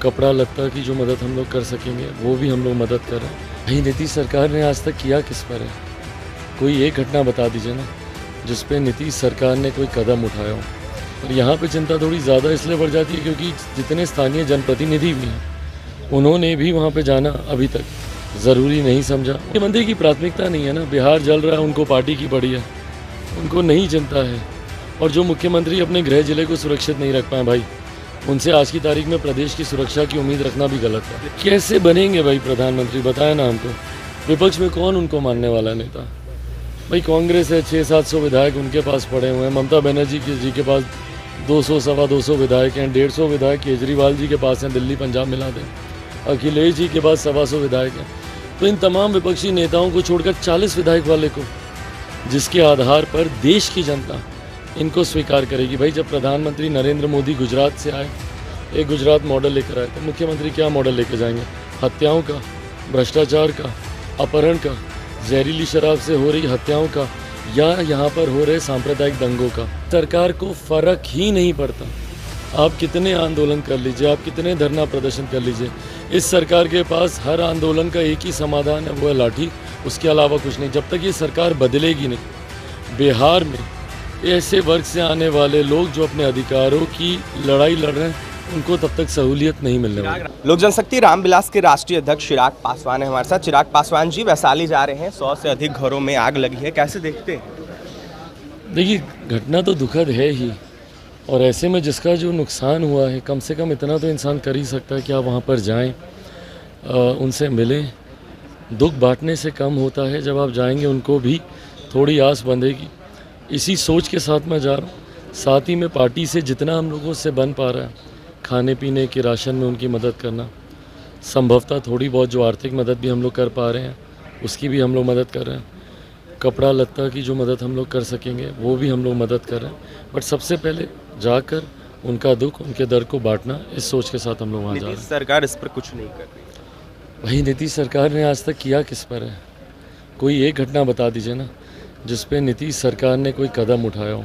कपड़ा लत्ता की जो मदद हम लोग कर सकेंगे वो भी हम लोग मदद कर रहे हैं। भाई नीतीश सरकार ने आज तक किया किस पर है? कोई एक घटना बता दीजिए ना जिस पे नीतीश सरकार ने कोई कदम उठाया हो। और यहाँ पे चिंता थोड़ी ज़्यादा इसलिए बढ़ जाती है क्योंकि जितने स्थानीय जनप्रतिनिधि भी हैं उन्होंने भी वहाँ पे जाना अभी तक ज़रूरी नहीं समझा। मुख्यमंत्री की प्राथमिकता नहीं है ना, बिहार जल रहा है उनको पार्टी की पड़ी है, उनको नहीं चिंता है। और जो मुख्यमंत्री अपने गृह जिले को सुरक्षित नहीं रख पाए भाई, उनसे आज की तारीख में प्रदेश की सुरक्षा की उम्मीद रखना भी गलत है। कैसे बनेंगे भाई प्रधानमंत्री, बताया ना हमको। विपक्ष में कौन उनको मानने वाला नेता? भाई कांग्रेस है, 600-700 विधायक उनके पास पड़े हुए हैं। ममता बनर्जी जी के पास 200-250 विधायक हैं। 150 विधायक केजरीवाल जी के पास हैं, दिल्ली पंजाब मिला दें। अखिलेश जी के पास 125 विधायक हैं। तो इन तमाम विपक्षी नेताओं को छोड़कर 40 विधायक वाले को, जिसके आधार पर देश की जनता इनको स्वीकार करेगी। भाई जब प्रधानमंत्री नरेंद्र मोदी गुजरात से आए, एक गुजरात मॉडल लेकर आए, तो मुख्यमंत्री क्या मॉडल लेकर जाएंगे? हत्याओं का, भ्रष्टाचार का, अपहरण का, जहरीली शराब से हो रही हत्याओं का, या यहाँ पर हो रहे सांप्रदायिक दंगों का। सरकार को फर्क ही नहीं पड़ता। आप कितने आंदोलन कर लीजिए, आप कितने धरना प्रदर्शन कर लीजिए, इस सरकार के पास हर आंदोलन का एक ही समाधान है, वो है लाठी। उसके अलावा कुछ नहीं। जब तक ये सरकार बदलेगी नहीं, बिहार में ऐसे वर्ग से आने वाले लोग जो अपने अधिकारों की लड़ाई लड़ रहे हैं उनको तब तक सहूलियत नहीं मिलने वाली। लोक जनशक्ति रामविलास के राष्ट्रीय अध्यक्ष चिराग पासवान है हमारे साथ। चिराग पासवान जी, वैशाली जा रहे हैं, 100 से अधिक घरों में आग लगी है, कैसे देखते हैं? देखिए घटना तो दुखद है ही, और ऐसे में जिसका जो नुकसान हुआ है, कम से कम इतना तो इंसान कर ही सकता है कि आप वहाँ पर जाएं, उनसे मिलें। दुख बांटने से कम होता है, जब आप जाएंगे उनको भी थोड़ी आस बंधेगी। इसी सोच के साथ मैं जा रहा हूँ। साथ ही में पार्टी से जितना हम लोगों से बन पा रहा है, खाने पीने के राशन में उनकी मदद करना, संभवतः थोड़ी बहुत जो आर्थिक मदद भी हम लोग कर पा रहे हैं उसकी भी हम लोग मदद कर रहे हैं। कपड़ा लत्ता की जो मदद हम लोग कर सकेंगे वो भी हम लोग मदद कर रहे हैं। बट सबसे पहले जाकर उनका दुख, उनके दर्द को बांटना, इस सोच के साथ हम लोग वहाँ जा रहे हैं। सरकार इस पर कुछ नहीं कर रही। वही नीतीश सरकार ने आज तक किया किस पर है? कोई एक घटना बता दीजिए ना जिस पे नीतीश सरकार ने कोई कदम उठाया हो।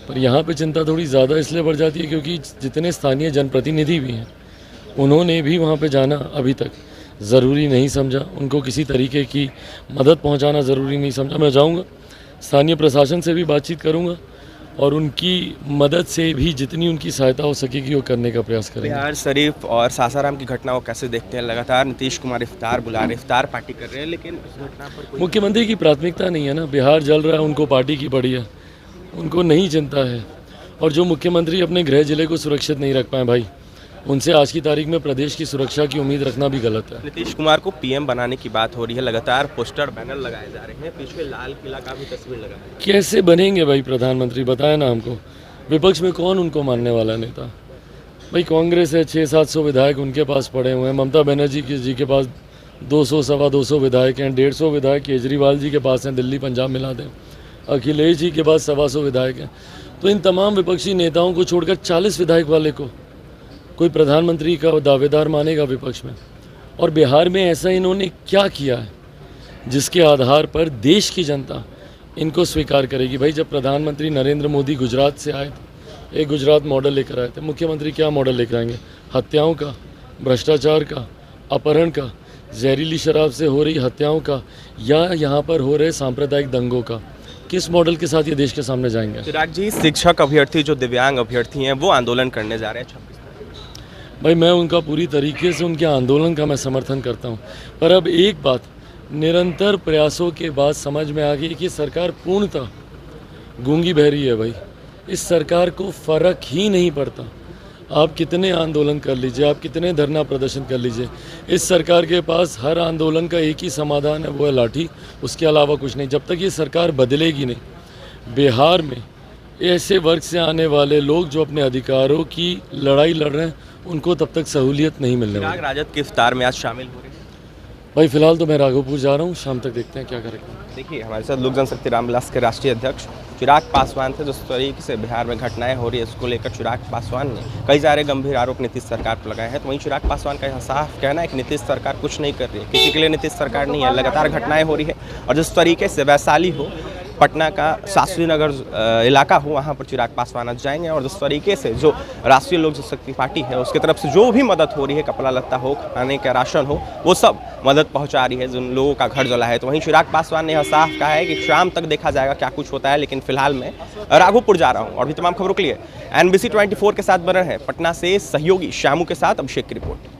पर यहाँ पे चिंता थोड़ी ज़्यादा इसलिए बढ़ जाती है क्योंकि जितने स्थानीय जनप्रतिनिधि भी हैं उन्होंने भी वहाँ पे जाना अभी तक ज़रूरी नहीं समझा। उनको किसी तरीके की मदद पहुँचाना ज़रूरी नहीं समझा। मैं जाऊँगा, स्थानीय प्रशासन से भी बातचीत करूँगा और उनकी मदद से भी जितनी उनकी सहायता हो सकेगी वो करने का प्रयास करेंगे। बिहार शरीफ और सासाराम की घटना को कैसे देखते हैं? लगातार नीतीश कुमार इफ्तार बुला रहे, इफ्तार पार्टी कर रहे हैं, लेकिन इस घटना पर कोई मुख्यमंत्री की प्राथमिकता नहीं है ना, बिहार जल रहा है उनको पार्टी की पड़ी है, उनको नहीं चिंता है। और जो मुख्यमंत्री अपने गृह जिले को सुरक्षित नहीं रख पाए भाई, उनसे आज की तारीख में प्रदेश की सुरक्षा की उम्मीद रखना भी गलत है। नीतीश कुमार को पीएम बनाने की बात हो रही है, लगातार पोस्टर बैनर लगाए जा रहे हैं, पीछे लाल किला का भी तस्वीर लगा है। कैसे बनेंगे भाई प्रधानमंत्री, बताया ना हमको। विपक्ष में कौन उनको मानने वाला नेता? भाई कांग्रेस है, 600-700 विधायक उनके पास पड़े हुए हैं। ममता बनर्जी जी के पास 200-250 विधायक हैं। 150 विधायक केजरीवाल जी के पास हैं, दिल्ली पंजाब मिला दें। अखिलेश जी के पास 125 विधायक हैं। तो इन तमाम विपक्षी नेताओं को छोड़कर 40 विधायक वाले को कोई प्रधानमंत्री का दावेदार मानेगा विपक्ष में? और बिहार में ऐसा इन्होंने क्या किया है जिसके आधार पर देश की जनता इनको स्वीकार करेगी? भाई जब प्रधानमंत्री नरेंद्र मोदी गुजरात से आए, एक गुजरात मॉडल लेकर आए थे, मुख्यमंत्री क्या मॉडल लेकर आएंगे? हत्याओं का, भ्रष्टाचार का, अपहरण का, जहरीली शराब से हो रही हत्याओं का, या यहाँ पर हो रहे सांप्रदायिक दंगों का। किस मॉडल के साथ ये देश के सामने जाएंगे? चिराग जी, शिक्षक अभ्यर्थी जो दिव्यांग अभ्यर्थी हैं वो आंदोलन करने जा रहे हैं 26 तारीख। भाई मैं उनका पूरी तरीके से उनके आंदोलन का मैं समर्थन करता हूँ। पर अब एक बात निरंतर प्रयासों के बाद समझ में आ गई कि सरकार पूर्णतः गूंगी बहरी है। भाई इस सरकार को फ़र्क ही नहीं पड़ता। आप कितने आंदोलन कर लीजिए, आप कितने धरना प्रदर्शन कर लीजिए, इस सरकार के पास हर आंदोलन का एक ही समाधान है, वो है लाठी। उसके अलावा कुछ नहीं। जब तक ये सरकार बदलेगी नहीं, बिहार में ऐसे वर्ग से आने वाले लोग जो अपने अधिकारों की लड़ाई लड़ रहे हैं उनको तब तक सहूलियत नहीं मिलने वाली। राजद के इफ्तार में आज शामिल हो रहे हैं। भाई फिलहाल तो मैं राघोपुर जा रहा हूँ, शाम तक देखते हैं क्या करेंगे। देखिए हमारे साथ लोक जनशक्ति रामविलास के राष्ट्रीय अध्यक्ष चिराग पासवान थे। जिस तरीके से बिहार में घटनाएं हो रही है उसको लेकर चिराग पासवान ने कई सारे गंभीर आरोप नीतीश सरकार पर लगाए हैं। तो वहीं चिराग पासवान का यह साफ कहना है कि नीतीश सरकार कुछ नहीं कर रही है, किसी के लिए नीतीश सरकार नहीं है। लगातार घटनाएं हो रही है और जिस तरीके से वैशाली हो, पटना का शास्त्री नगर इलाका हो, वहाँ पर चिराग पासवान आज जाएंगे और जिस तरीके से जो राष्ट्रीय लोक जनशक्ति पार्टी है उसकी तरफ से जो भी मदद हो रही है, कपड़ा लत्ता हो, खाने का राशन हो, वो सब मदद पहुंचा रही है जिन लोगों का घर जला है। तो वहीं चिराग पासवान ने यह साफ कहा है कि शाम तक देखा जाएगा क्या कुछ होता है, लेकिन फिलहाल मैं राघोपुर जा रहा हूँ। और भी तमाम खबरों के लिए NBC 24 के साथ बने हैं पटना से सहयोगी श्यामू के साथ अभिषेक की रिपोर्ट।